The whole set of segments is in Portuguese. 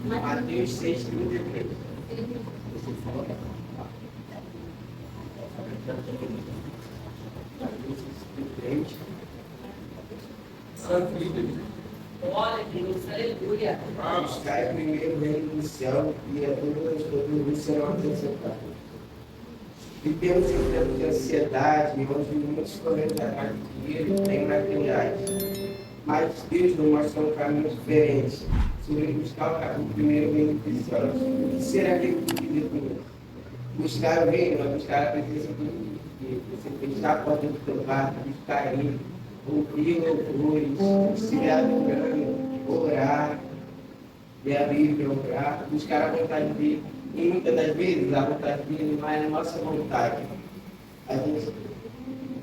Mateus 6:33. Glória a Deus, aleluia. Buscai primeiro o reino do céu e a todas as coisas serão acrescentadas. Vivemos em tempos de ansiedade, onde muitos correm atrás de dinheiro e têm materiais. Mas Deus nos mostra um caminho diferente sobre buscar o primeiro reino dos céus. O que será que ele pediu conosco? Buscar o reino, é buscar a presença de Deus. Você fechar a porta do teu quarto, buscar ele, ouvir louvores, se adorando, orar, ler a Bíblia, orar, buscar a vontade dele. E muitas das vezes a vontade dele não é a nossa vontade. A gente,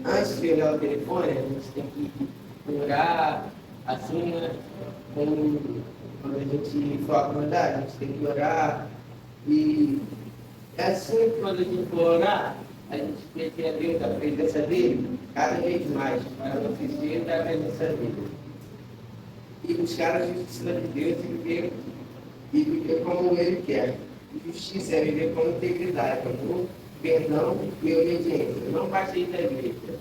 antes de olhar o telefone, a gente tem que orar, assim, né? Quando a gente for acordar, a gente tem que orar. E é assim que quando a gente for orar, a gente pedir a Deus a presença dele cada vez mais, para não fugir da presença dele. E buscar a justiça de Deus e viver como ele quer. Justiça é viver com integridade, amor, perdão e obediência. Não basta ir da igreja.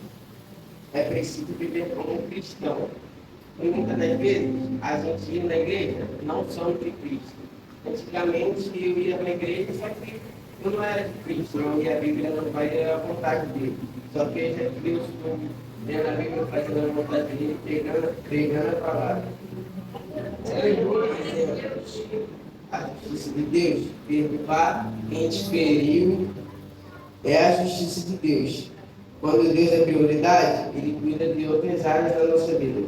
É preciso viver como um cristão. E muitas das vezes, a gente ia na igreja não somos de Cristo. Antigamente, eu ia na igreja, só que eu não era de Cristo, não ia a Bíblia, não fazia a vontade dele. Só que eu já Deus estou lendo a Bíblia, fazendo a vontade dele, pregando a palavra. A justiça de Deus, perdoar quem te feriu, é a justiça de Deus. Quando Deus é prioridade, Ele cuida de outras áreas da nossa vida.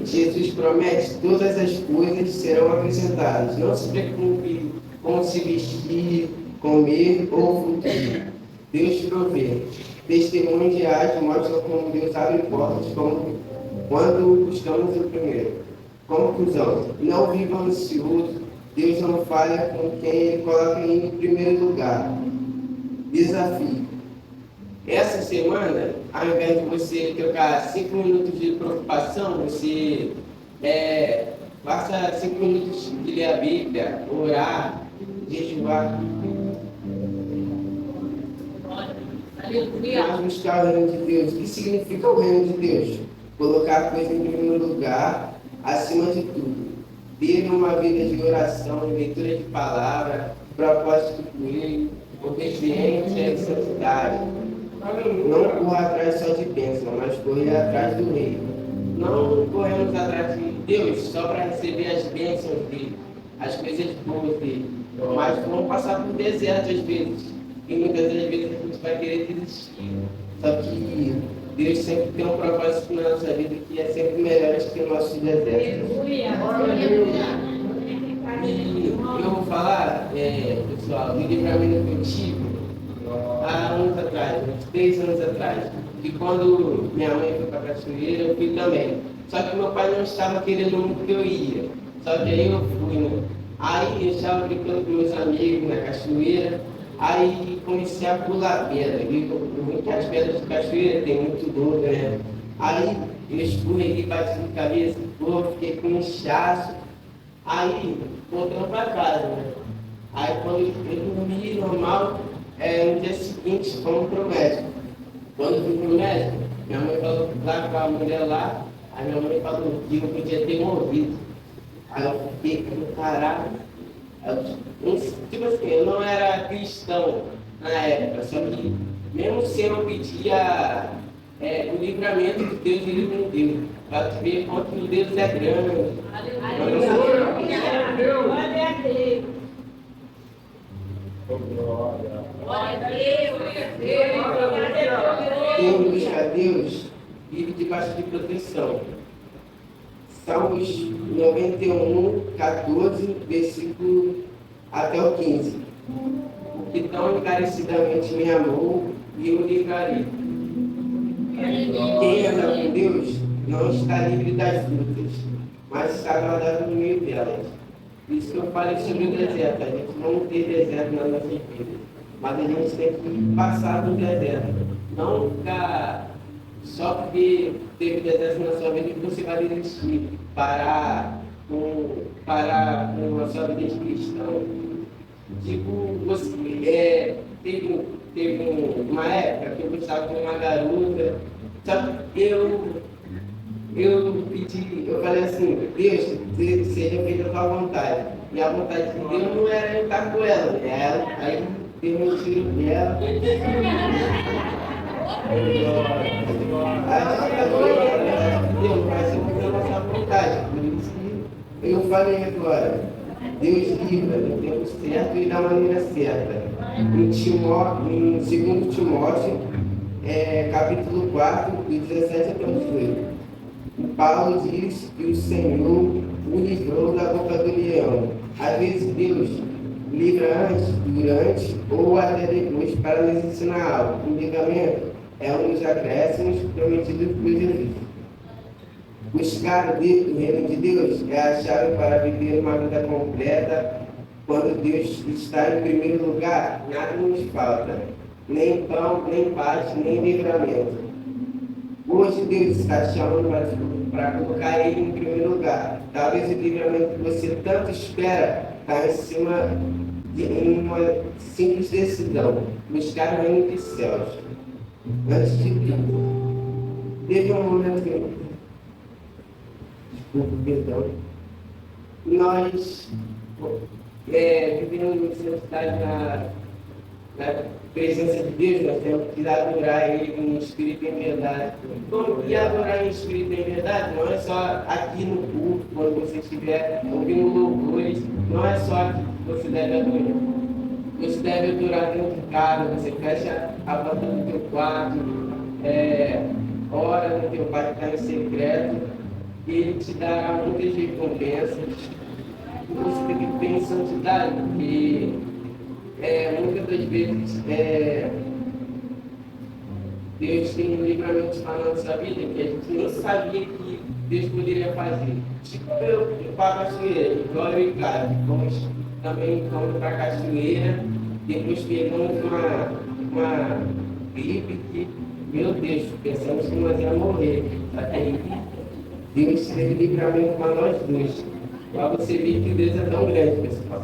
Jesus promete que todas as coisas serão acrescentadas. Não se preocupe com se vestir, comer ou futuro. Deus provê. Testemunhos reais mostram como Deus abre portas quando buscamos o primeiro. Conclusão. Não viva ansioso. Deus não falha com quem Ele coloca em primeiro lugar. Desafio. Essa semana, ao invés de você trocar 5 minutos de preocupação, você passa 5 minutos de ler a Bíblia, orar, jejuar. Vamos buscar o reino de Deus. O que significa o reino de Deus? Colocar a coisa em primeiro lugar, acima de tudo. Ter uma vida de oração, leitura de palavra, propósito com ele, obediência e santidade. Não corra atrás só de bênção, mas correr atrás do rei. Não corremos atrás de Deus só para receber as bênçãos dele, as coisas boas dele. Mas vamos passar por deserto às vezes. E muitas das vezes a gente vai querer desistir. Só que Deus sempre tem um propósito na nossa vida que é sempre melhor que o nosso deserto. E eu vou falar, pessoal, do livramento que eu tive há anos atrás, uns 3 anos atrás, que quando minha mãe foi para a cachoeira, eu fui também. Só que meu pai não estava querendo muito que eu ia. Só que aí eu fui, né? Aí eu estava brincando com meus amigos na cachoeira, aí comecei a pular pedra. Porque as pedras de cachoeira tem muito dor, né? Aí eu escorreguei, bati na cabeça, fiquei com um inchaço. Aí voltando para casa, né? Aí quando eu dormi normal, no dia seguinte fomos pro médico. Quando eu fui pro médico, minha mãe falou lá com a mulher lá, aí minha mãe falou que eu podia ter morrido. Aí eu fiquei com caralho. Tipo assim, eu não era cristão na época, só que mesmo se eu pedia o livramento que Deus ele me deu, para ver quanto Deus é grande. Glória a Deus. Quem busca a Deus vive debaixo de proteção. Salmos 91, 14, versículo até o 15. Que tão encarecidamente me amou e eu livrarei. Quem anda com Deus não está livre das lutas, mas está guardado no meio delas. Por isso que eu falei sobre o deserto. A gente não tem deserto na nossa vida, mas a gente tem que passar do deserto. Não ficar só porque teve deserto na sua vida que você vai desistir, parar com a sua vida de cristão. Tipo, você, teve uma época que eu gostava de uma garota, só que eu pedi, eu falei assim, Deus, seja feita a tua vontade. E a vontade de Deus não era eu estar com ela, né? Aí Deus me tirou dela. Aí Deus, vai ser a nossa vontade. Por isso que eu falei agora, Deus livra no tempo certo e da maneira certa. Em 2 Timóteo, capítulo 4, do 17 até o 18. Paulo diz que o Senhor o livrou da boca do leão. Às vezes Deus livra antes, durante ou até depois para nos ensinar algo. O livramento é um dos acréscimos prometidos por Jesus. Buscar o reino de Deus é a chave para viver uma vida completa. Quando Deus está em primeiro lugar, nada nos falta, nem pão, nem paz, nem livramento. Hoje Deus está te chamando para colocar Ele em primeiro lugar. Talvez o livramento que você tanto espera está em cima de uma simples decisão: buscar o reino dos céus. Antes de tudo, teve um momento que, perdão, nós vivemos necessidade na presença de Deus, nós temos que adorar Ele em espírito e em verdade. E adorar em espírito e em verdade não é só aqui no culto, quando você estiver ouvindo louvores, não é só aqui que você deve adorar. Você deve adorar dentro de casa, você fecha a porta do teu quarto, ora no teu pai que está em secreto, e Ele te dará muitas recompensas. Você tem que ter em santidade, porque muitas das vezes Deus tem livramentos para a nossa vida que a gente nem sabia que Deus poderia fazer. Tipo, eu para a cachoeira, igual eu e Cássio, fomos também para a cachoeira, depois pegamos uma gripe que, meu Deus, pensamos que nós íamos morrer. Aí Deus teve livramento para nós dois. Para você ver que Deus é tão grande, pessoal.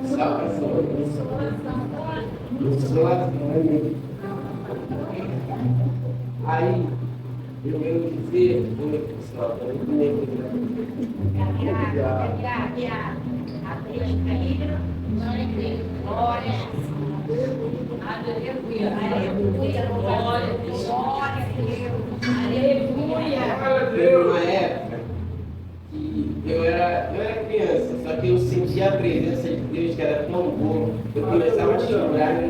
Salvação. Aí, eu venho dizer, pessoal, Teve uma época que eu era criança, só que eu sentia a presença de Deus que era tão boa. Eu começava a chorar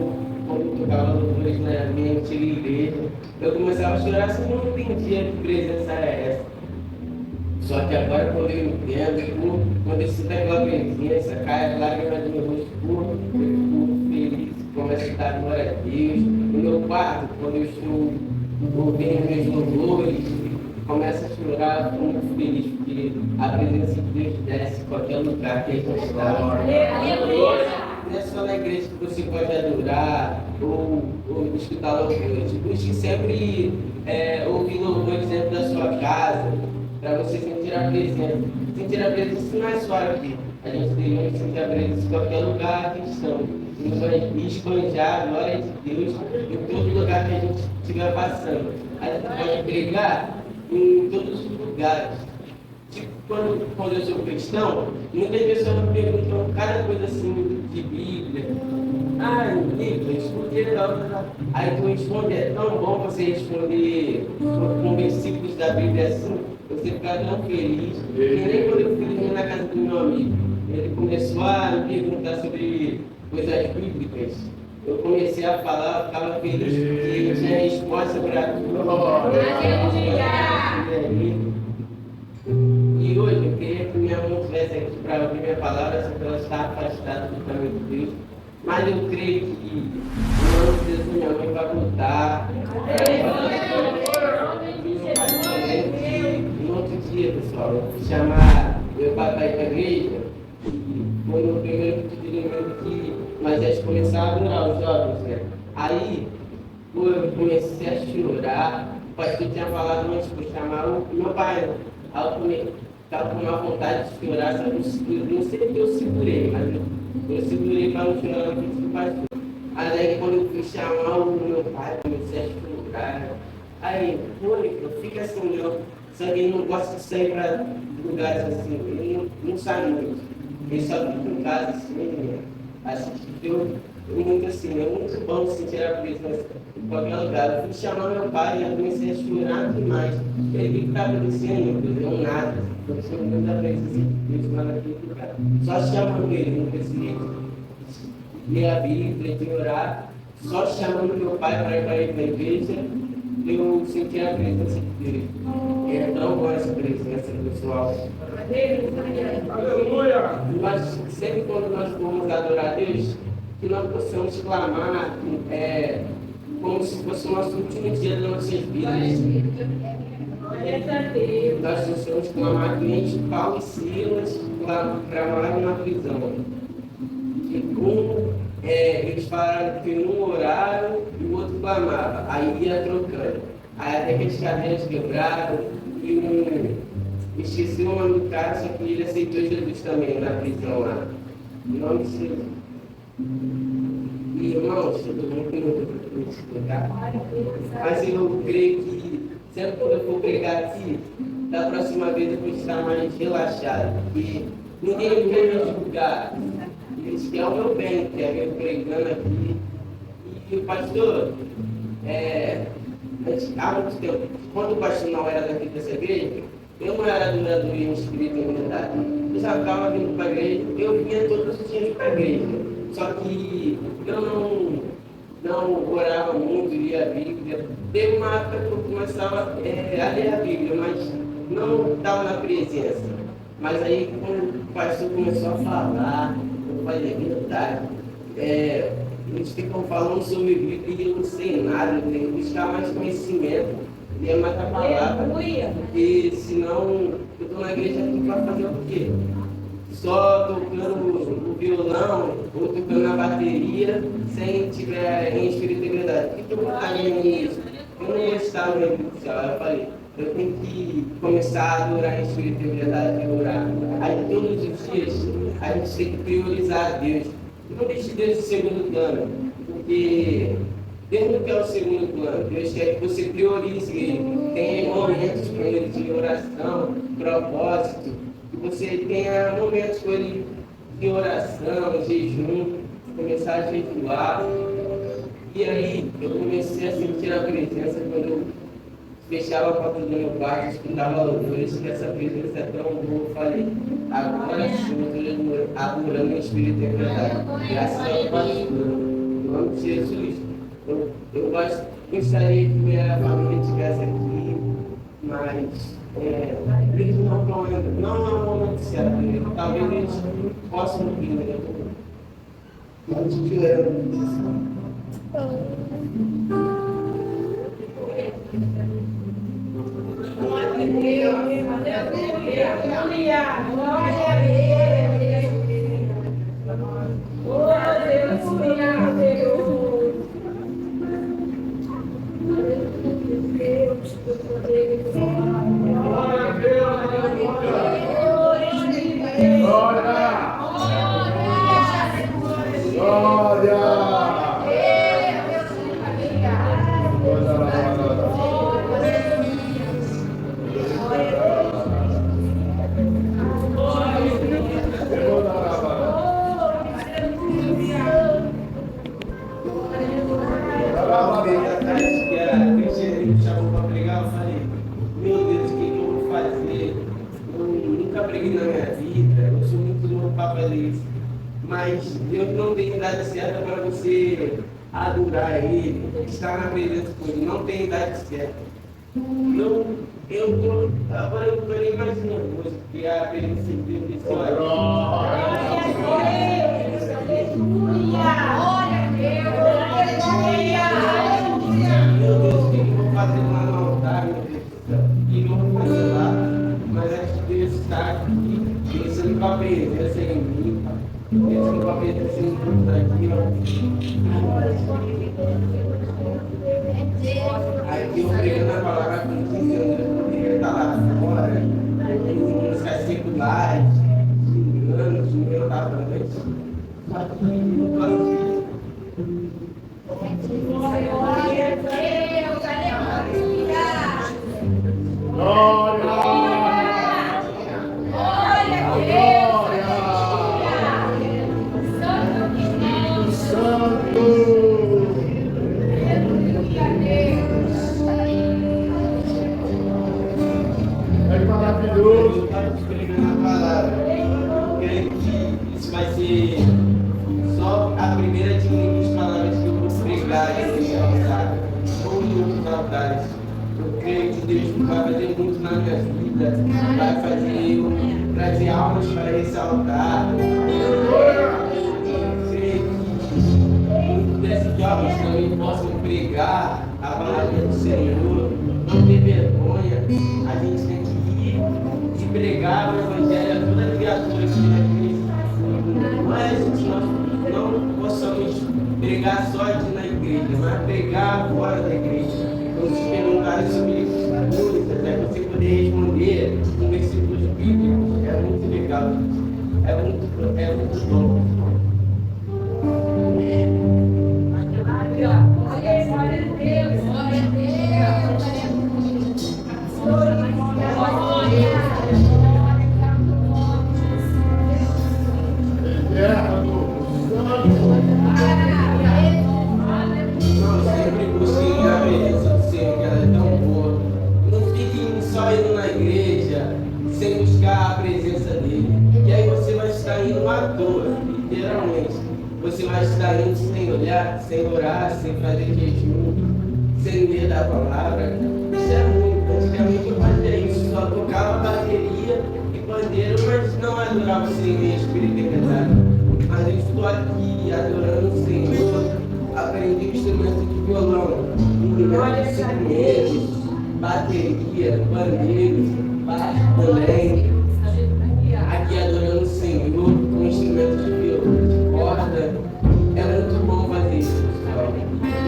quando tocava louvores na minha antiga igreja. Eu começava a chorar assim, não entendia que presença era essa. Só que agora, quando eu entendo, quando eu sinto aquela presença, cai a lágrima do meu rosto, eu fico feliz, começo a dar glória a Deus. No meu quarto, quando eu estou ouvindo meus louvores, começo a chorar, fico muito feliz, porque a presença de Deus desce em qualquer lugar que a gente está. Não é só na igreja que você pode adorar ou escutar louvores. Busque sempre ouvir louvores dentro da sua casa, para você sentir a presença. Sentir a presença não é só aqui. A gente tem que sentir a presença em qualquer lugar que estamos. E esbanjar a glória de Deus em todo lugar que a gente estiver passando. A gente pode pregar em todos os lugares. Tipo, quando eu sou cristão, muitas pessoas me perguntam cada coisa assim de Bíblia. Bíblia, escuta legal. Aí tu responde, é tão bom você responder com versículos da Bíblia assim, você fica tão feliz. E nem quando eu fui na casa do meu amigo, ele começou a me perguntar sobre coisas bíblicas. Eu comecei a falar, eu ficava feliz porque eu tinha resposta para tudo. E hoje eu queria que minha mãe estivesse aqui para ouvir minha palavra, só que ela está afastada do caminho de Deus. Mas eu creio que o nome de Deus, minha mãe vai voltar. No outro dia, pessoal, eu fui chamar meu papai para a igreja. Foi no primeiro pedido que nós já começamos a adorar os jovens, né? Aí, eu comecei a chorar. O pastor tinha falado antes para chamar o meu pai. Aí eu estava com uma vontade de chorar, sabe? Não sei o que eu segurei, mas eu segurei para não chorar na frente do pastor. Aí quando eu fui chamar o meu pai, comecei a chorar. Aí, Mônica, fica assim, não. Só que ele não gosta de sair para lugares assim, ele não sai muito. Ele só fica em casa assim, acho que deu muito assim, é muito bom sentir a presença em qualquer lugar. Eu fui chamar meu pai e eu comecei a chorar demais. Ele ficava dizendo, meu Deus, deu nada. Eu sou muito da presença de Deus lá naquele lugar. Só chamando ele, não consegui ler a Bíblia, de orar, só chamando meu pai para ir para a igreja, eu senti a presença dele. É tão boa essa presença pessoal. Mas sempre quando nós formos adorar a Deus, que nós possamos clamar como se fosse o nosso último dia das nossas vidas. Nós precisamos clamar que nem Paulo e Silas clamaram na prisão. E como eles falaram que um oraram e o outro clamava, aí ia trocando. Aí até que as cadeias quebraram e esqueci o nome do cara, só que ele aceitou Jesus também na prisão lá. Em nome de Jesus. E irmãos, eu estou muito explicar. Mas eu creio que sempre quando eu for pregar aqui, da próxima vez eu vou estar mais relaxado, porque ninguém vai me julgar. Eles querem o meu bem, que é eu pregando aqui. E o pastor, há muito tempo, quando o pastor não era daqui dessa igreja, eu não era adorador em espírito e verdade. Eu já estava vindo para a igreja, eu vinha todos os dias para a igreja. Só que eu não orava muito, lia a Bíblia. Teve uma época que eu começava a ler a Bíblia, mas não estava na presença. Mas aí, quando o pastor começou a falar, eu falei, é verdade. Eles ficam falando sobre Bíblia e eu não sei nada, eu tenho que buscar mais conhecimento, ler mais a palavra. Porque senão eu estou na igreja aqui para fazer o quê? Só tocando o violão ou tocando na bateria, sem tiver em espírito e verdade. Por que eu vou estar nisso? Eu não vou estar no reino do céu. Eu falei, eu tenho que começar a adorar em espírito e verdade e orar. Aí todos os dias a gente tem que priorizar a Deus. Não deixe Deus em segundo plano, porque Deus não quer o segundo plano. Deus quer que você priorize Ele. Tenha momentos com Ele de oração, propósito. Que você tenha momentos com Ele de oração, jejum, começar a jejuar. E aí eu comecei a sentir a presença quando eu fechava a porta do meu quarto, escutava louvores, que essa presença é tão boa. Eu falei, agora sim, eu estou adorando o Espírito e a verdade. Graças ao pastor, em nome de Jesus. Eu gostaria que a família estivesse aqui, mas eles não estão indo, não é o momento certo. Talvez eles possam vir, né? Não te tirando. Mas Deus não tem idade certa para você adorar Ele, estar na presença com Ele, não tem idade certa. Agora eu estou nem mais nervoso, porque a presença de Deus disse, olha, meu Deus, o que eu vou fazer lá no altar, meu Deus do céu? E não vou fazer lá, mas acho que Deus está aqui, pensando com a presença em mim. Esse papel assim, aqui, ó. eu pregando a palavra com 15 anos, eu poderia estar lá fora, em músicas seculares, anos, eu estava também. Só que não estou Glória a Deus, aleluia. Glória a Deus, aleluia. Santo. É maravilhoso. Eu estava pregando a palavra. Eu creio que isso vai ser só a primeira de muitas palavras que eu vou pregar nesse altar, ou em outros altares. Eu creio que Deus vai fazer muito na minha vida, vai fazer eu trazer almas para esse altar. Eu creio que muitos desses jovens também possam pregar a palavra do Senhor, não ter vergonha. A gente tem que ir e pregar o Evangelho a toda criatura que vem aqui. Mas nós não possamos pregar só aqui na igreja, mas pregar fora da igreja. Quando se perguntarem sobre coisas, até você poder responder com versículos bíblicos, é muito legal. É muito bom. Glória a Deus, glória a Não, sempre busquem a beleza do Senhor, que ela é tão boa. Não fiquem só indo na igreja sem buscar a presença dele. E aí você vai estar indo à toa, literalmente. Você vai estar indo sem olhar, sem orar, sem fazer jejum, sem ler da palavra. Isso é ruim. Antigamente eu fazia isso, só tocava bateria e pandeiro, mas não adorava o Senhor em espírito e verdade. Mas eu estou aqui adorando o Senhor, aprendi o instrumento de violão, instrumentos, bateria, pandeiro, baixo também. Aqui adorando o Senhor com instrumento de violão, de corda. É muito bom fazer isso, pessoal.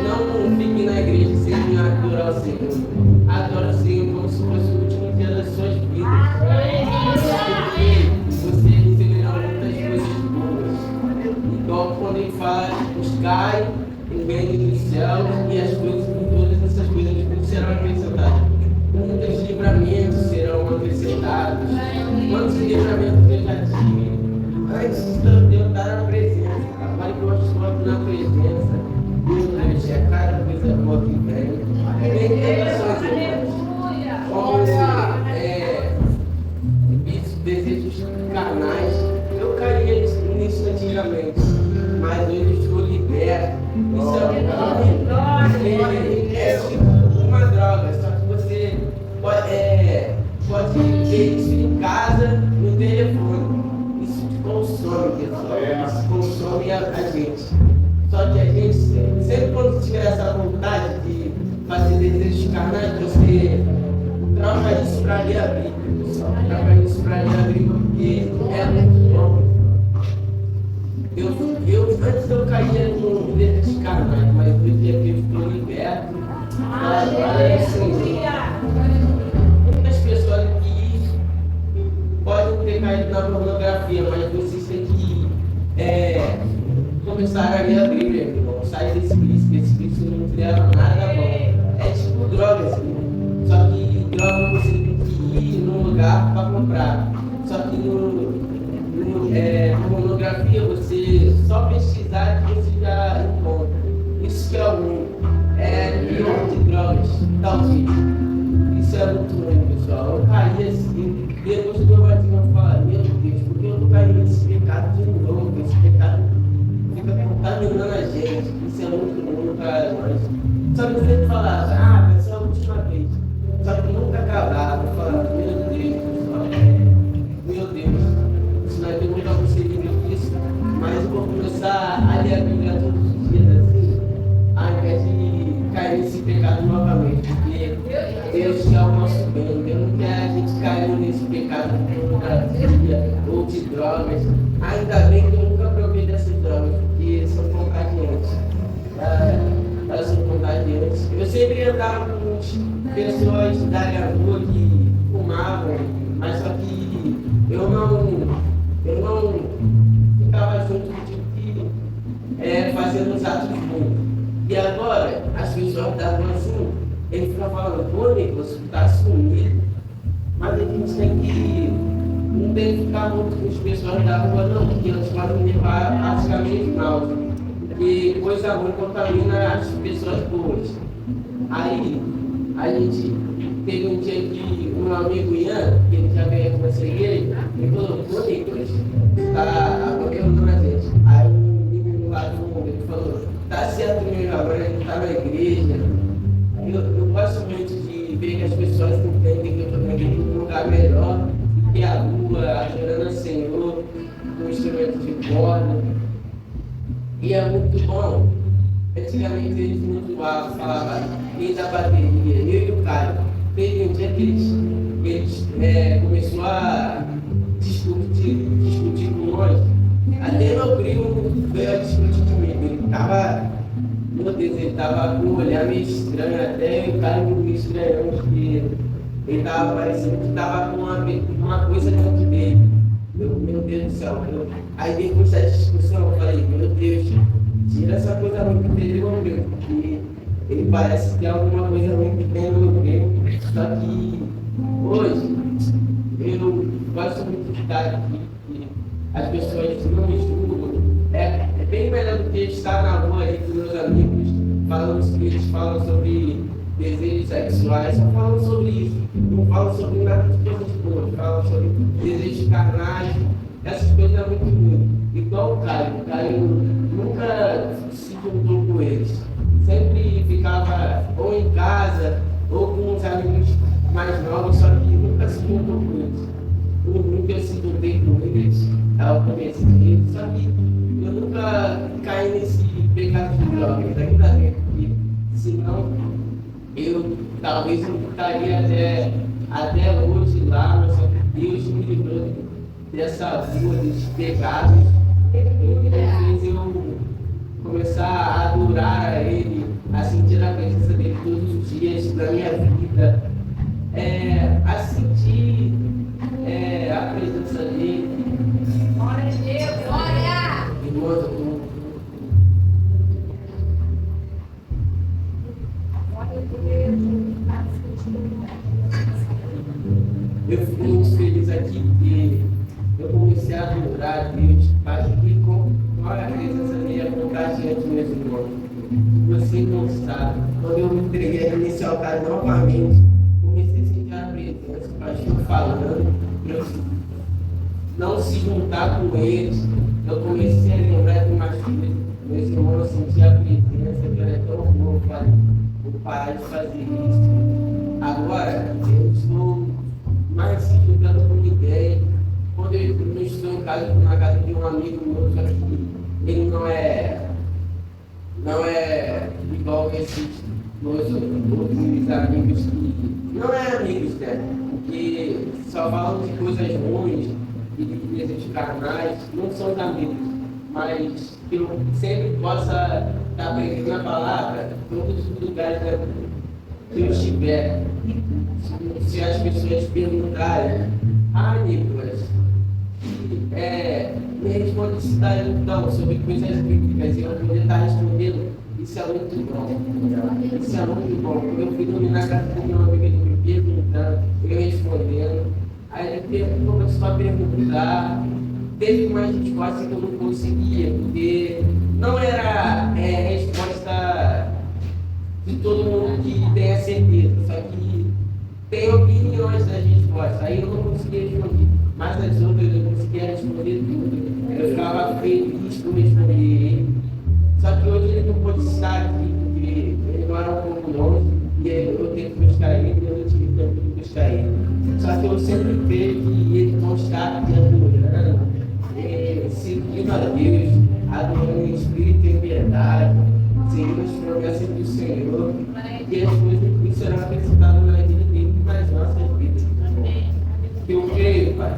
Não fique na igreja sem adorar o Senhor. Adora o Senhor como se fosse o último dia das suas vidas. Você receberá muitas coisas boas. Igual quando ele fala de buscar o reino dos céus e as coisas, todas essas coisas serão acrescentadas. Muitos livramentos serão acrescentados. Quantos livramentos eu já tive? Antes de eu estar na presença. Agora que eu estou na presença, Deus é cada coisa boa que vem. Vem tentações, irmãos. Como desejos carnais. Eu caía nisso antigamente, mas hoje eu estou liberto. Isso é tipo uma droga, só que você pode ter isso em casa, no telefone. Isso te consome, pessoal. Isso consome a gente. Só que a gente, sempre quando tiver essa vontade de fazer desejos carnais, você troca isso para ler a Bíblia. Troca isso para ler a Bíblia, porque é muito bom. Antes eu caía no desejos carnais, mas hoje é que eu estou liberto. Glória ao Senhor. Muitas pessoas aqui podem ter caído na pornografia, mas vocês têm que começar a ler a Bíblia, irmão. Sai desse vício não te leva nada bom. É tipo drogas, irmão. Só que droga você tem que ir num lugar para comprar. Só que na pornografia você só pesquisar que você já encontra. Isso que é o ruim. É pior de drogas, talvez. Isso é muito ruim, pessoal. Eu caí assim, depois do meu batismo eu falo, meu Deus, porque eu não caí nesse pecado de novo? Esse pecado fica contaminando a gente. Isso é muito ruim para nós. Só que você falava, vai ser a última vez. Só que nunca acabava. Eu falava, meu Deus, pessoal. Meu Deus, isso vai ter muito a você livre disso. Mas eu vou começar a ler a Bíblia todos os dias assim, ao invés de cair nesse pecado novamente. Porque Deus quer o nosso bem. Deus não quer a gente cair nesse pecado de pornografia ou de drogas. Ainda bem que eu nunca provei dessas drogas, porque são contagiantes. Elas são contagiantes. antes. Eu sempre andava com pessoas da rua que fumavam, mas só que eu não ficava junto de fazendo os atos bons. E agora, as pessoas da rua assim, ele fica falando, pô, Nicolas, tu tá sumido. Mas a gente tem que. Não tem que ficar muito com as pessoas da rua, não, porque elas podem levar a caminhos maus. Porque coisa ruim contamina as pessoas boas. Aí, a gente teve um dia que um amigo Ian, que ele já veio com essa igreja, ele falou, pô, Nicolas, tá abandonando a gente. Aí um menino lá do mundo, ele falou, tá certo mesmo, agora a gente tá na igreja. Eu gosto muito de ver que as pessoas entendem que eu estou vivendo num lugar melhor, que a rua, adorando ao Senhor, com instrumento de corda. E é muito bom. Antigamente eles muito alto falavam, quem da bateria, eu e o Caio. Teve um dia que eles começaram a discutir com nós. Até meu primo veio a discutir comigo. Ele estava. Meu Deus, ele estava com um olhar meio estranho, até o cara me estranhou, porque ele estava parecendo que estava com uma coisa dentro dele. Meu Deus do céu. Aí depois dessa discussão eu falei, meu Deus, tira essa coisa ruim que tem no meu primo, porque ele parece que tem alguma coisa ruim que tem no meu primo. Só que hoje eu gosto muito de estar aqui, que as pessoas não me julgam. É bem melhor do que estar na rua aí com meus amigos, falando que eles falam sobre desejos sexuais, só falam sobre isso. Não falam sobre nada de coisas boas, falam sobre desejos carnais, essas coisas é muito ruim. Igual o Caio nunca se juntou com eles. Sempre ficava ou em casa, ou com os amigos mais novos, só que nunca se juntou com eles. Eu nunca se juntei com eles, ao começo deles, só que eu nunca caí nesse pecado de drogas ainda bem, porque senão eu talvez não estaria até hoje lá, mas só que Deus me livrou dessa rua, desses pecados. Ele fez eu começar a adorar a Ele, a sentir a presença dele todos os dias da minha vida, a sentir a presença dele. Glória a Deus, glória! Irmãos, eu fico muito feliz aqui porque eu comecei a adorar a Deus, mas que com a presença dele é contagiante, meus irmãos. Você não sabe, quando eu me entreguei nesse altar novamente, comecei a sentir a presença, o pastor falando, eu não se juntar com eles, eu comecei a lembrar de umas coisas, meus irmãos, eu senti a presença, que era tão bom, eu falei, vou parar de fazer isso. Agora, eu estou mais se juntando com ninguém. Quando eu não estou em casa, na casa de um amigo meu, só que ele não é igual esses meus outros amigos que não é amigos, né? Que só falam de coisas ruins e de desejos carnais, não são os amigos, mas que eu sempre possa estar pregando a palavra em todos os lugares que eu estiver. Se as pessoas perguntarem, Nicolas, me responde se está então sobre coisas bíblicas e eu poder estar respondendo, isso é muito bom. Isso é muito bom. Eu fui dormir na casa do meu amigo, ele me perguntando, eu respondendo. Aí ele começou a perguntar, teve uma resposta que eu não conseguia, porque não era resposta de todo mundo que tem a certeza, só que tem opiniões das respostas. Aí eu não conseguia responder, mas as outras eu conseguia responder tudo. Eu ficava feliz por responder ele. Só que hoje ele não pôde estar aqui, porque ele mora um pouco longe, e eu tenho que buscar ele, e eu não tive tempo de buscar ele. Só que eu sempre creio que ele pode estar aqui adorando, seguindo a Deus, adorando em espírito e em verdade, seguindo as promessas do Senhor, e as coisas que serão acrescentadas na vida dele e nas nossas vidas. Eu creio, Pai,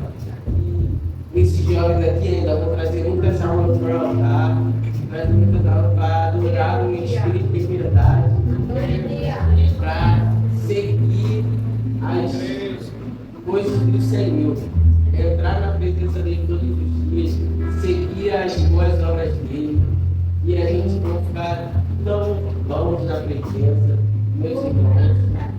que esses jovens aqui ainda vão trazer muitas almas para o altar, trazer muitas almas para adorar em espírito e verdade. Então, vamos na presença, meus irmãos.